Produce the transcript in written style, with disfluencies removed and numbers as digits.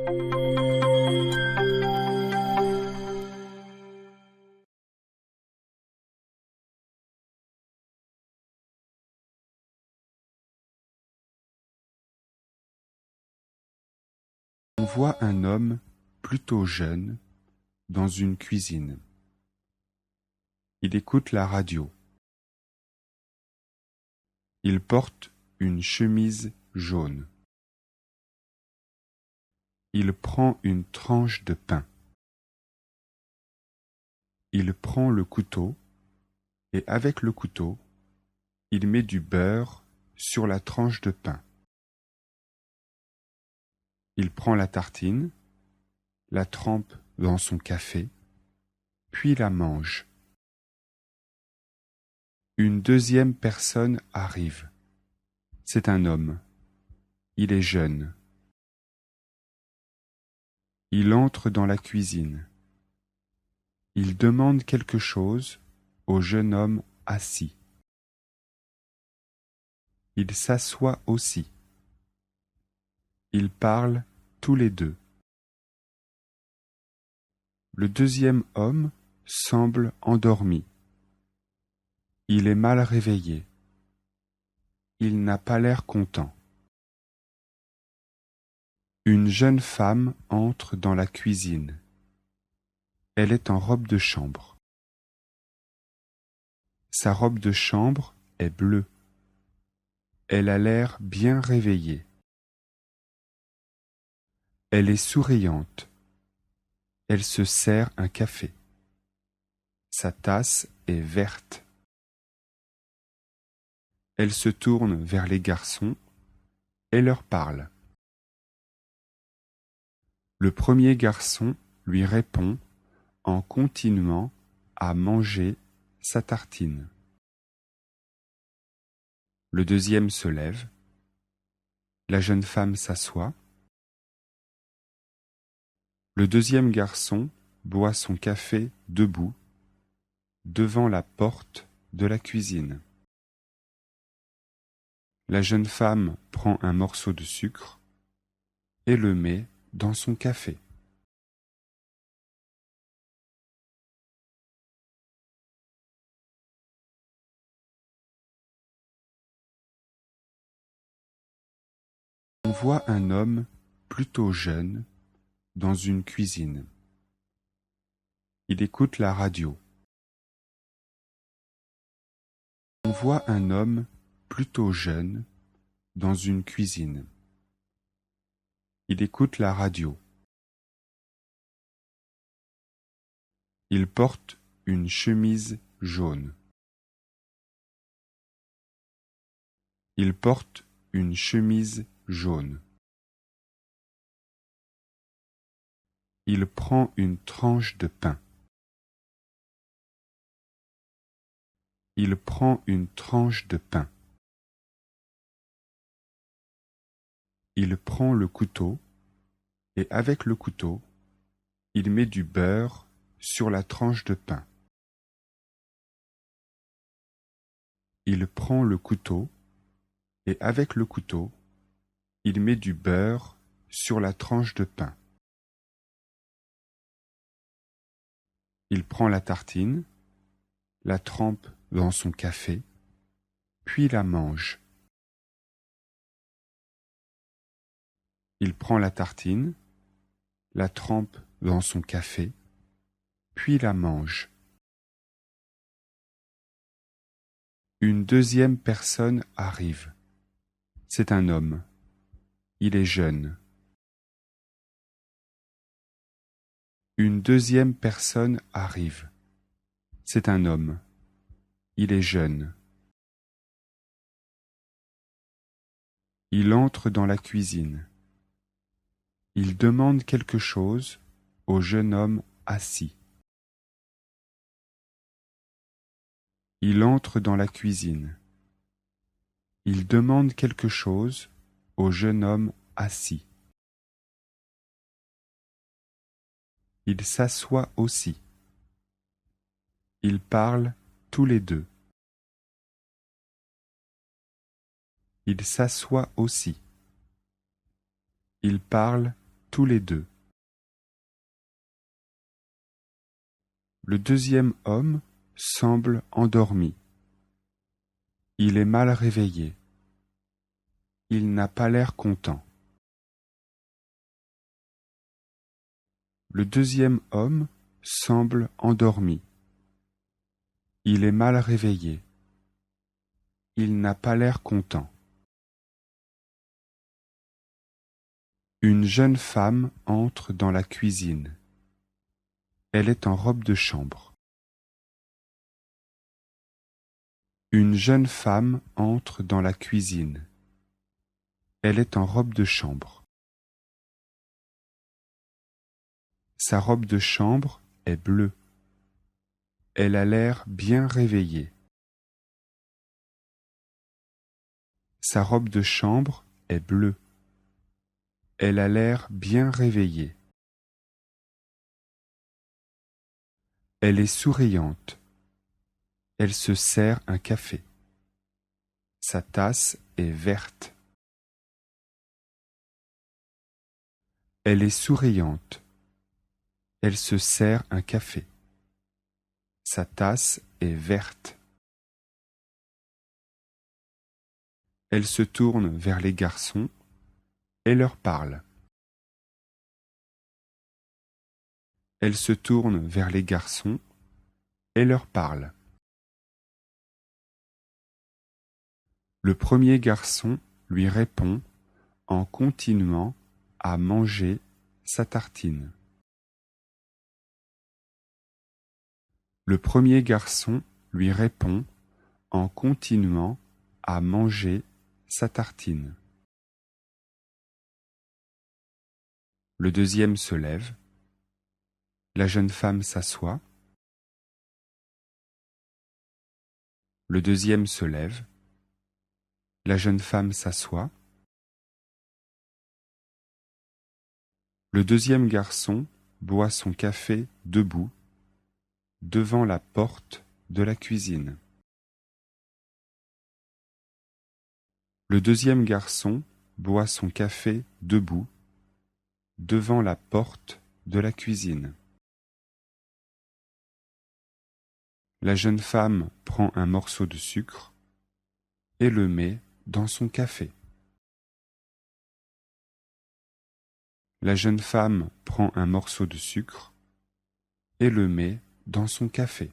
On voit un homme plutôt jeune dans une cuisine. Il écoute la radio. Il porte une chemise jaune. Il prend une tranche de pain. Il prend le couteau et avec le couteau, il met du beurre sur la tranche de pain. Il prend la tartine, la trempe dans son café, puis la mange. Une deuxième personne arrive. C'est un homme. Il est jeune. Il entre dans la cuisine. Il demande quelque chose au jeune homme assis. Il s'assoit aussi. Ils parlent tous les deux. Le deuxième homme semble endormi. Il est mal réveillé. Il n'a pas l'air content. Une jeune femme entre dans la cuisine. Elle est en robe de chambre. Sa robe de chambre est bleue. Elle a l'air bien réveillée. Elle est souriante. Elle se sert un café. Sa tasse est verte. Elle se tourne vers les garçons et leur parle. Le premier garçon lui répond en continuant à manger sa tartine. Le deuxième se lève. La jeune femme s'assoit. Le deuxième garçon boit son café debout, devant la porte de la cuisine. La jeune femme prend un morceau de sucre et le met dans son café. On voit un homme plutôt jeune dans une cuisine. Il écoute la radio. On voit un homme plutôt jeune dans une cuisine. Il écoute la radio. Il porte une chemise jaune. Il porte une chemise jaune. Il prend une tranche de pain. Il prend une tranche de pain. Il prend le couteau et avec le couteau, il met du beurre sur la tranche de pain. Il prend le couteau et avec le couteau, il met du beurre sur la tranche de pain. Il prend la tartine, la trempe dans son café, puis la mange. Il prend la tartine, la trempe dans son café, puis la mange. Une deuxième personne arrive. C'est un homme. Il est jeune. Une deuxième personne arrive. C'est un homme. Il est jeune. Il entre dans la cuisine. Il demande quelque chose au jeune homme assis. Il entre dans la cuisine. Il demande quelque chose au jeune homme assis. Il s'assoit aussi. Ils parlent tous les deux. Il s'assoit aussi. Ils parlent tous les deux. Le deuxième homme semble endormi. Il est mal réveillé. Il n'a pas l'air content. Le deuxième homme semble endormi. Il est mal réveillé. Il n'a pas l'air content. Une jeune femme entre dans la cuisine. Elle est en robe de chambre. Une jeune femme entre dans la cuisine. Elle est en robe de chambre. Sa robe de chambre est bleue. Elle a l'air bien réveillée. Sa robe de chambre est bleue. Elle a l'air bien réveillée. Elle est souriante. Elle se sert un café. Sa tasse est verte. Elle est souriante. Elle se sert un café. Sa tasse est verte. Elle se tourne vers les garçons et leur parle. Elle se tourne vers les garçons et leur parle. Le premier garçon lui répond en continuant à manger sa tartine. Le premier garçon lui répond en continuant à manger sa tartine. Le deuxième se lève. La jeune femme s'assoit. Le deuxième se lève. La jeune femme s'assoit. Le deuxième garçon boit son café debout, devant la porte de la cuisine. Le deuxième garçon boit son café debout, devant la porte de la cuisine. La jeune femme prend un morceau de sucre et le met dans son café. La jeune femme prend un morceau de sucre et le met dans son café.